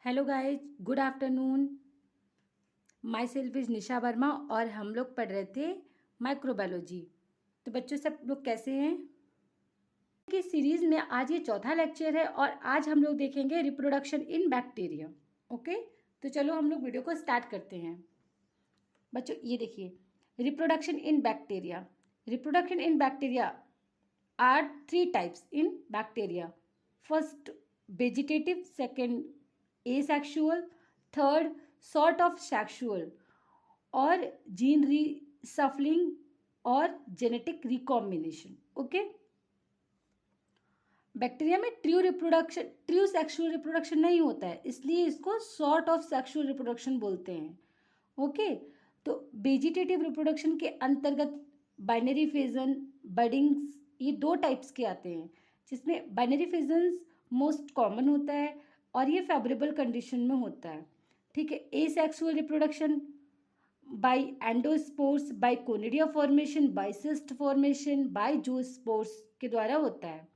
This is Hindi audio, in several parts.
Hello guys, good afternoon. My self is Nisha Verma और हम लोग पढ़ रहे थे माइक्रोबायोलॉजी। तो बच्चों सब लोग कैसे हैं? कि सीरीज़ में आज ये चौथा लेक्चर है और आज हम लोग देखेंगे रिप्रोडक्शन इन बैक्टीरिया। ओके, तो चलो हम लोग वीडियो को स्टार्ट करते हैं। बच्चों ये देखिए, reproduction in bacteria. Reproduction in bacteria are three types in bacteria. First, vegetative. Second, asexual. Third, sort of sexual. और gene reshuffling और genetic recombination. Okay. बैक्टीरिया में ट्रू सेक्सुअल रिप्रोडक्शन नहीं होता है, इसलिए इसको सॉर्ट ऑफ सेक्सुअल रिप्रोडक्शन बोलते हैं. ओके, तो वेजिटेटिव रिप्रोडक्शन के अंतर्गत बाइनरी फिजन, बडिंग्स, ये दो टाइप्स के आते हैं, जिसमें बाइनरी फिजन्स मोस्ट कॉमन होता है और ये फेवरेबल कंडीशन में होता है. ठीक है. Asexual reproduction by endospores, by conidia formation, by cyst formation, by zoospores के द्वारा होता है.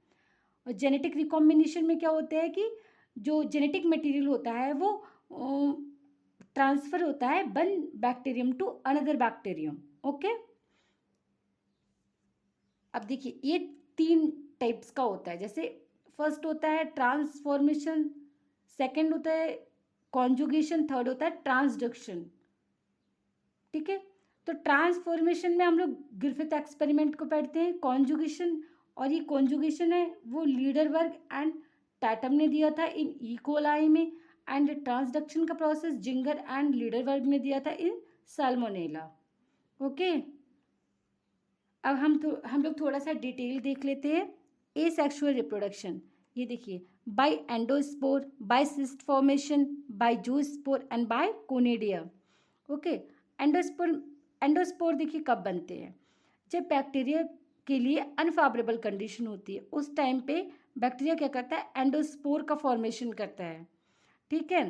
और जेनेटिक रिकॉम्बिनेशन में क्या होता है कि जो जेनेटिक मटेरियल होता है वो ट्रांसफर होता है one bacterium to another bacterium. Okay, अब देखिए ये तीन टाइप्स का होता है. जैसे फर्स्ट होता है ट्रांसफॉर्मेशन, सेकंड होता है कॉन्जुगेशन, थर्ड होता है ट्रांसडक्शन. ठीक है, तो ट्रांसफॉर्मेशन में हम लोग ग्रिफिथ एक्सपेरिमेंट को पढ़ते हैं. कॉन्जुगेशन, और ये कॉन्जुगेशन है वो लीडर वर्ग एंड टैटम ने दिया था इन इकोलाई में, एंड ट्रांसडक्शन का प्रोसेस जिंगर एंड लीडर वर्ग ने दिया था इन साल्मोनेला. ओके, अब हम लोग थोड़ा सा डिटेल देख लेते हैं. एसेक्सुअल रिप्रोडक्शन, ये देखिए, by endospore, by cyst formation, by zoospore and by conidia. Okay, endospore देखिए कब बनते हैं, जब बैक्टीरिया के लिए अनफेवरेबल कंडीशन होती है. उस टाइम पे बैक्टीरिया क्या करता है, एंडोस्पोर का फॉर्मेशन करता है. ठीक है,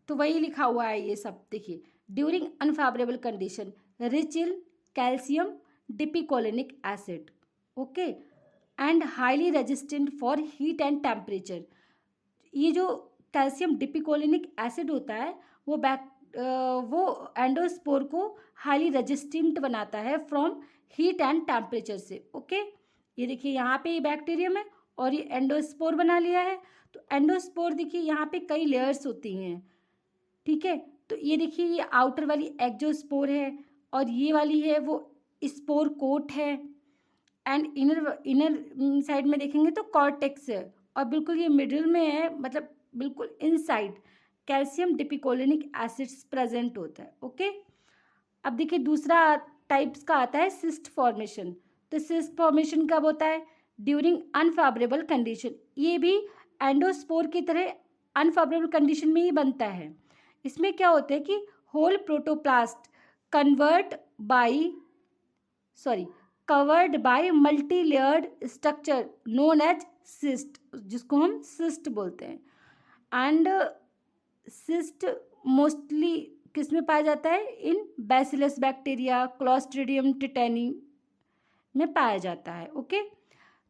तो वही लिखा हुआ है ये सब. देखिए, during unfavourable condition rich in calcium dipicolinic acid. Okay, and highly resistant for heat and temperature. ये जो कैल्शियम डिपिकोलिनिक एसिड होता है वो एंडोस्पोर को हाईली रेजिस्टेंट बनाता है फ्रॉम हीट एंड टेम्परेचर से. ओके, ये देखिए यहाँ पे ये बैक्टीरियम है और ये एंडोस्पोर बना लिया है. तो एंडोस्पोर देखिए यहाँ पे कई लेयर्स होती हैं. ठीक है, तो ये देखिए ये आउटर वाली एक्जोस्पोर है और ये वाली है वो स्पोर कोट है, एंड इनर साइड में देखेंगे तो कॉर्टेक्स है, और बिल्कुल ये मिडिल में है, मतलब बिल्कुल इनसाइड कैल्शियम डिपिकोलिनिक एसिड्स प्रेजेंट होता है. ओके, अब देखिए दूसरा टाइप्स का आता है सिस्ट फॉर्मेशन. तो सिस्ट फॉर्मेशन कब होता है, ड्यूरिंग अनफेवरेबल कंडीशन. ये भी एंडोस्पोर की तरह अनफेवरेबल कंडीशन में ही बनता है. इसमें क्या होता है कि whole protoplast covered by multi layered structure known as cyst, जिसको हम सिस्ट बोलते हैं. एंड सिस्ट मोस्टली किस में पाया जाता है, इन बैसिलस बैक्टीरिया, क्लॉस्ट्रिडियम टिटेनी में पाया जाता है. ओके,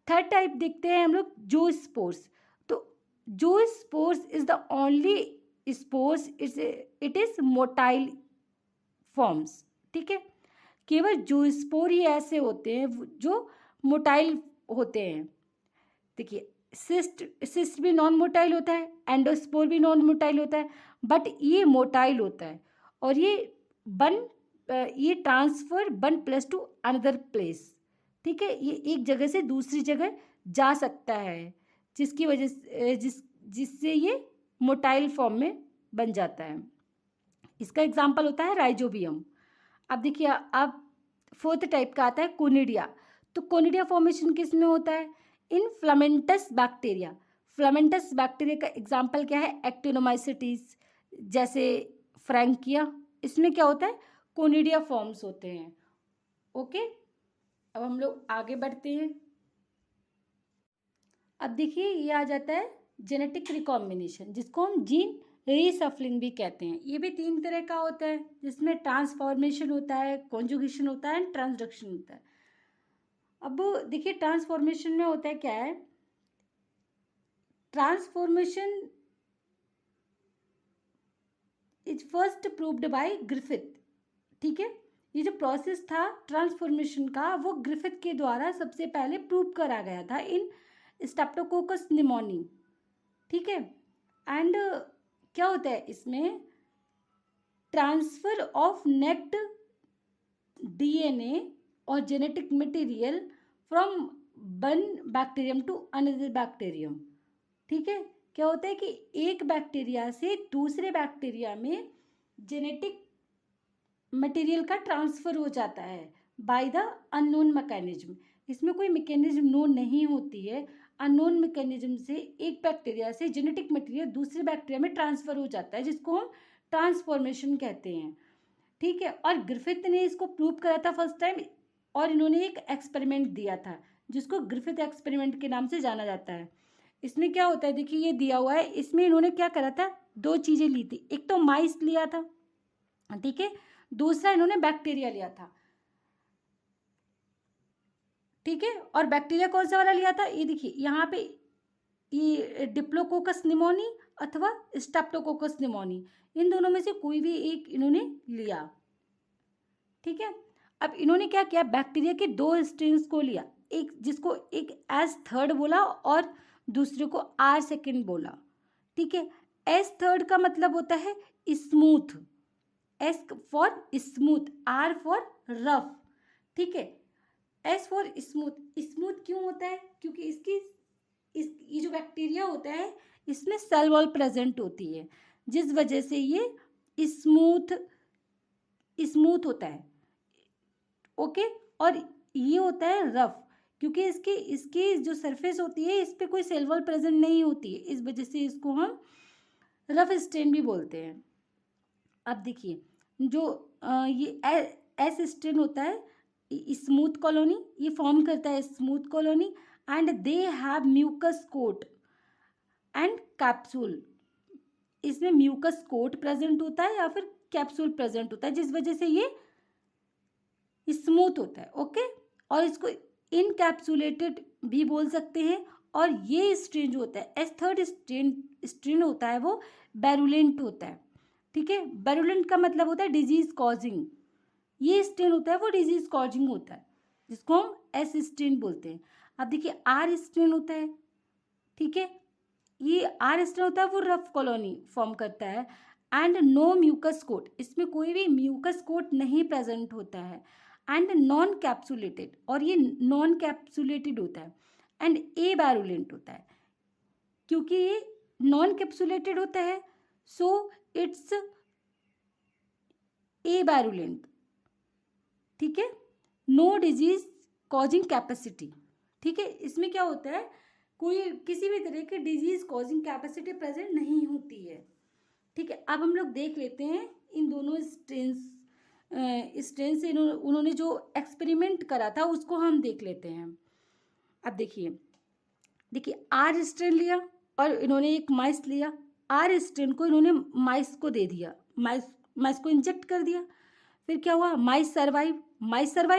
थर्ड टाइप देखते हैं हम लोग जूस्पोर्स. तो zoospores is the only spores, it is motile forms. ठीक है, केवल जूस्पोर ही ऐसे होते हैं जो मोटाइल होते हैं. देखिए सिस्ट भी नॉन मोटाइल होता है, एंडोस्पोर भी नॉन मोटाइल होता है, बट ये मोटाइल होता है और ये transfer one place to another place. ठीक है, ये एक जगह से दूसरी जगह जा सकता है, जिसकी वजह से जिससे ये मोटाइल फॉर्म में बन जाता है. इसका एग्जाम्पल होता है राइजोबियम. अब देखिए, अब फोर्थ टाइप का आता है कोनिडिया. तो कोनिडिया फॉर्मेशन किस में होता है, इन फ्लामेंटस बैक्टीरिया. फ्लामेंटस बैक्टीरिया का एग्जाम्पल क्या है, एक्टिनोमाइसिटीज, जैसे फ्रैंकिया. इसमें क्या होता है, कोनिडिया फॉर्म्स होते हैं. ओके, अब हम लोग आगे बढ़ते हैं. अब देखिए ये आ जाता है जेनेटिक रिकॉम्बिनेशन, जिसको हम जीन रीसफलिंग भी कहते हैं. ये भी तीन तरह का होता है, जिसमें ट्रांसफॉर्मेशन होता है, कॉन्जुगेशन होता है एंड ट्रांसडक्शन होता है. अब देखिए ट्रांसफॉर्मेशन में होता है क्या है, transformation is first proved bye Griffith. ठीक है, ये जो प्रोसेस था ट्रांसफॉर्मेशन का वो ग्रिफिथ के द्वारा सबसे पहले प्रूव करा गया था इन स्ट्रेप्टोकोकस निमोनी। ठीक है, एंड क्या होता है इसमें, ट्रांसफर ऑफ नेक्ड डीएनए और genetic material from one bacterium to another bacterium. ठीक है, क्या होता है कि एक बैक्टीरिया से दूसरे बैक्टीरिया में जेनेटिक मटेरियल का ट्रांसफर हो जाता है बाय द अननोन मैकेनिज्म। इसमें कोई मैकेनिज्म नोन नहीं होती है, अननोन मैकेनिज्म से एक बैक्टीरिया से जेनेटिक मटेरियल दूसरे बैक्टीरिया में ट्रांसफर हो जाता है, जिसको हम ट्रांसफॉर्मेशन कहते हैं। ठीक है, और ग्रिफिथ ने इसको प्रूव करा था फर्स्ट टाइम, और इन्होंने एक एक्सपेरिमेंट दिया था जिसको ग्रिफिथ एक्सपेरिमेंट के नाम से जाना जाता है। इसमें क्या होता है, देखिए ये दिया हुआ है, इसमें इन्होंने क्या करा था, दो चीज़ें ली थी, एक तो माइस लिया था, ठीक है, दूसरा इन्होंने बैक्टीरिया लिया था। ठीक है, और बैक्टीरिया कौन सा वाला लिया था, ये देखिए यहाँ पे, ये डिप्लोकोकस निमोनी अथवा स्ट्रेप्टोकोकस निमोनी, इन दोनों में से कोई भी एक इन्होंने लिया। ठीक है, अब इन्होंने क्या किया, बैक्टीरिया के दो स्ट्रेन्स को लिया, एक जिसको एक एस थर्ड बोला और दूसरे को आर सेकेंड बोला। ठीक है, एस थर्ड का मतलब होता है smooth, S for smooth, R for rough. ठीक है, एस फॉर स्मूथ। स्मूथ क्यों होता है, क्योंकि ये जो बैक्टीरिया होता है इसमें सेल वॉल प्रेजेंट होती है, जिस वजह से ये स्मूथ होता है। ओके, और ये होता है रफ, क्योंकि इसकी जो सरफेस होती है इस पर कोई सेल वॉल प्रेजेंट नहीं होती है, इस वजह से इसको हम रफ स्ट्रेन भी बोलते हैं। अब देखिए, जो ये एस स्ट्रेन होता है स्मूथ कॉलोनी, ये फॉर्म करता है smooth colony, and they have mucus coat and capsule. इसमें म्यूकस कोट प्रेजेंट होता है या फिर कैप्सूल प्रेजेंट होता है, जिस वजह से ये स्मूथ होता है। ओके, और इसको इनकैप्सुलेटेड भी बोल सकते हैं। और ये स्ट्रेन जो होता है एस थर्ड स्ट्रेन होता है वो बैरुलेंट होता है। ठीक है, बैरुलेंट का मतलब होता है डिजीज कॉजिंग, ये स्ट्रेन होता है वो डिजीज कॉजिंग होता है, जिसको हम एस स्ट्रेन बोलते हैं। अब देखिए आर स्ट्रेन होता है, ठीक है, ये आर स्ट्रेन होता है वो रफ कॉलोनी फॉर्म करता है, एंड नो म्यूकस कोट, इसमें कोई भी म्यूकस कोट नहीं प्रेजेंट होता है, एंड नॉन कैप्सुलेटेड, और ये नॉन कैप्सुलेटेड होता है, एंड ए बैरुलेंट होता है। क्योंकि ये नॉन कैप्सुलेटेड होता है सो इट्स ए बैरुलेंट। ठीक है, नो डिजीज कॉजिंग कैपेसिटी। ठीक है, इसमें क्या होता है, कोई किसी भी तरह की डिजीज कॉजिंग कैपेसिटी प्रेजेंट नहीं होती है। ठीक है, अब हम लोग देख लेते हैं इन दोनों स्ट्रेन से उन्होंने जो एक्सपेरिमेंट करा था उसको हम देख लेते हैं। अब देखिए आर स्ट्रेन लिया और इन्होंने एक माइस लिया, आर स्ट्रेन को इन्होंने माइस को दे दिया, माइस को इंजेक्ट कर दिया, फिर क्या हुआ, माइस सर्वाइव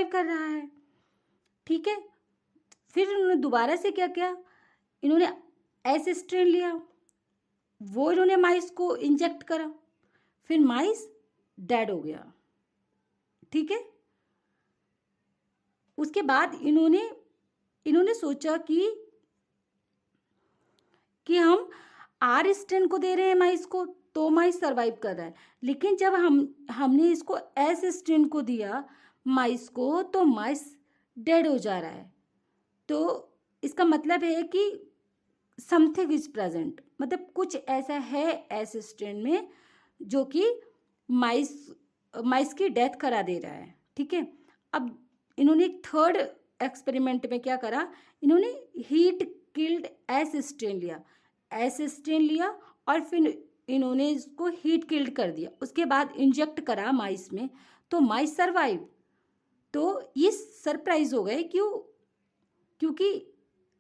कर रहा है। ठीक है, फिर इन्होंने दोबारा से क्या किया, इन्होंने एस स्ट्रेन लिया, वो इन्होंने माइस को इंजेक्ट करा, फिर माइस डेड हो गया। ठीक है, उसके बाद इन्होंने सोचा कि हम आर स्ट्रेन को दे रहे हैं माइस को तो माइस सर्वाइव कर रहा है, लेकिन जब हमने इसको एस स्ट्रेन को दिया माइस को तो माइस डेड हो जा रहा है। तो इसका मतलब है कि समथिंग इज प्रेजेंट, मतलब कुछ ऐसा है एस स्ट्रेन में जो कि माइस की डेथ करा दे रहा है। ठीक है, अब इन्होंने एक थर्ड एक्सपेरिमेंट में क्या करा, इन्होंने हीट किल्ड एस स्ट्रेन लिया और फिर इन्होंने इसको हीट किल्ड कर दिया, उसके बाद इंजेक्ट करा माइस में तो माइस सर्वाइव। तो ये सरप्राइज हो गए क्योंकि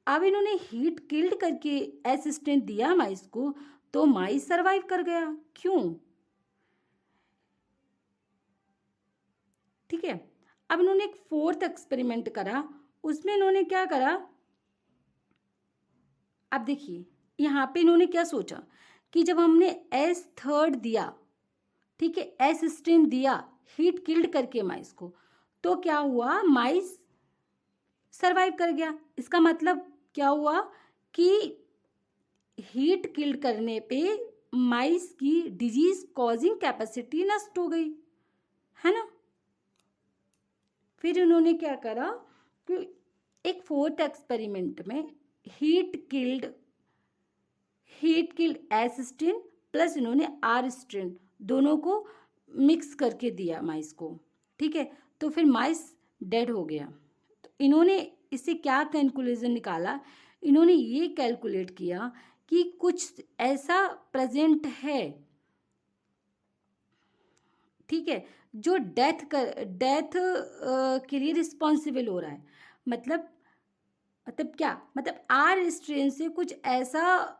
अब इन्होंने हीट किल्ड करके एस स्ट्रेन दिया माइस को तो माइस सर्वाइव कर गया, क्यों। ठीक है, अब इन्होंने एक फोर्थ एक्सपेरिमेंट करा, उसमें इन्होंने क्या करा, अब देखिए यहाँ पे इन्होंने क्या सोचा कि जब हमने एस थर्ड दिया ठीक है, एस स्ट्रेन दिया, हीट किल्ड करके माइस को, तो क्या हुआ, माइस सरवाइव कर गया। इसका मतलब क्या हुआ कि हीट किल्ड करने पे माइस की डिजीज कॉजिंग कैपेसिटी नष्ट हो गई, है ना। फिर उन्होंने क्या करा कि एक फोर्थ एक्सपेरिमेंट में heat killed S strain plus इन्होंने आर स्ट्रेन दोनों को मिक्स करके दिया माइस को, ठीक है। तो फिर माइस डेड हो गया। तो इन्होंने इससे क्या कैलकुलेशन निकाला, इन्होंने ये कैलकुलेट किया कि कुछ ऐसा प्रेजेंट है, ठीक है, जो डेथ के लिए रिस्पॉन्सिबल हो रहा है। मतलब क्या, मतलब आर स्ट्रेन से कुछ ऐसा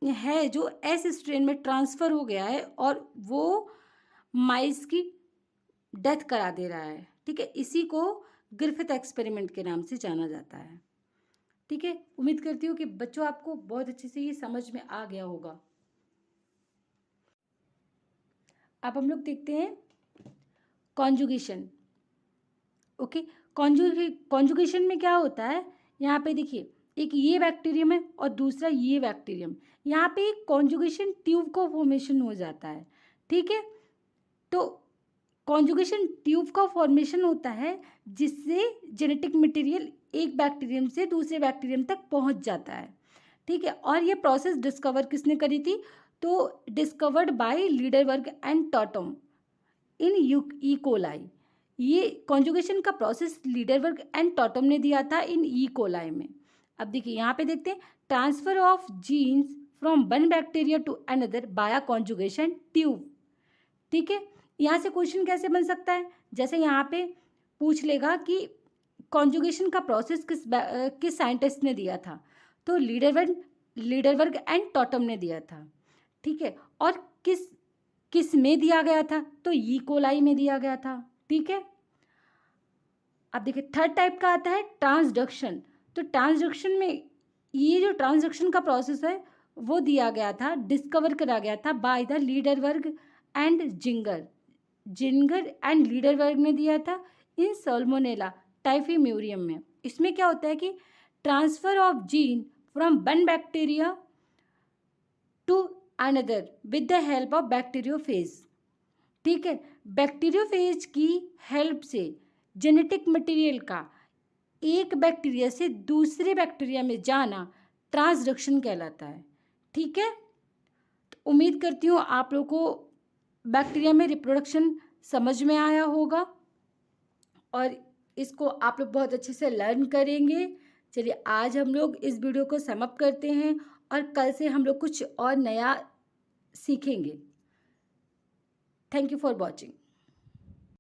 है जो एस स्ट्रेन में ट्रांसफर हो गया है और वो माइस की डेथ करा दे रहा है, ठीक है। इसी को ग्रिफिथ एक्सपेरिमेंट के नाम से जाना जाता है, ठीक है। उम्मीद करती हूँ कि बच्चों आपको बहुत अच्छे से ये समझ में आ गया होगा। अब हम लोग देखते हैं कॉन्जुगेशन। ओके, कॉन्जुगेशन में क्या होता है, यहाँ पे देखिए एक ये बैक्टीरियम है और दूसरा ये बैक्टीरियम, यहाँ पे एक कॉन्जुगेशन ट्यूब का फॉर्मेशन हो जाता है, ठीक है। तो कॉन्जुगेशन ट्यूब का फॉर्मेशन होता है जिससे जेनेटिक मटेरियल एक बैक्टीरियम से दूसरे बैक्टीरियम तक पहुंच जाता है, ठीक है। और ये प्रोसेस डिस्कवर किसने करी थी, तो discovered by Lederberg and Tatum in E coli. ये कॉन्जुगेशन का प्रोसेस लीडरबर्ग एंड टॉटम ने दिया था इन ई कोलाई में। अब देखिए यहाँ पे देखते हैं, transfer of genes from one bacteria to another via conjugation tube, ठीक है। यहाँ से क्वेश्चन कैसे बन सकता है, जैसे यहाँ पे पूछ लेगा कि कॉन्जुगेशन का प्रोसेस किस साइंटिस्ट ने दिया था, तो लीडरबर्ग एंड टॉटम ने दिया था, ठीक है। और किस में दिया गया था, तो ई कोलाई में दिया गया था, ठीक है। अब देखिए थर्ड टाइप का आता है ट्रांसडक्शन। तो ट्रांसडक्शन में ये जो ट्रांसडक्शन का प्रोसेस है वो दिया गया था, डिस्कवर करा गया था by the Lederberg and ginger and Lederberg ने दिया था इन सल्मोनेला टाइफीम्यूरियम में। इसमें क्या होता है कि transfer of gene from one bacteria to another with the help of bacteriophage, ठीक है। बैक्टीरियोफेज की हेल्प से जेनेटिक मटेरियल का एक बैक्टीरिया से दूसरे बैक्टीरिया में जाना ट्रांसडक्शन कहलाता है, ठीक है। तो उम्मीद करती हूँ आप लोगों को बैक्टीरिया में रिप्रोडक्शन समझ में आया होगा और इसको आप लोग बहुत अच्छे से लर्न करेंगे। चलिए आज हम लोग इस वीडियो को समाप्त करते हैं और कल से हम लोग कुछ और नया सीखेंगे। Thank you for watching.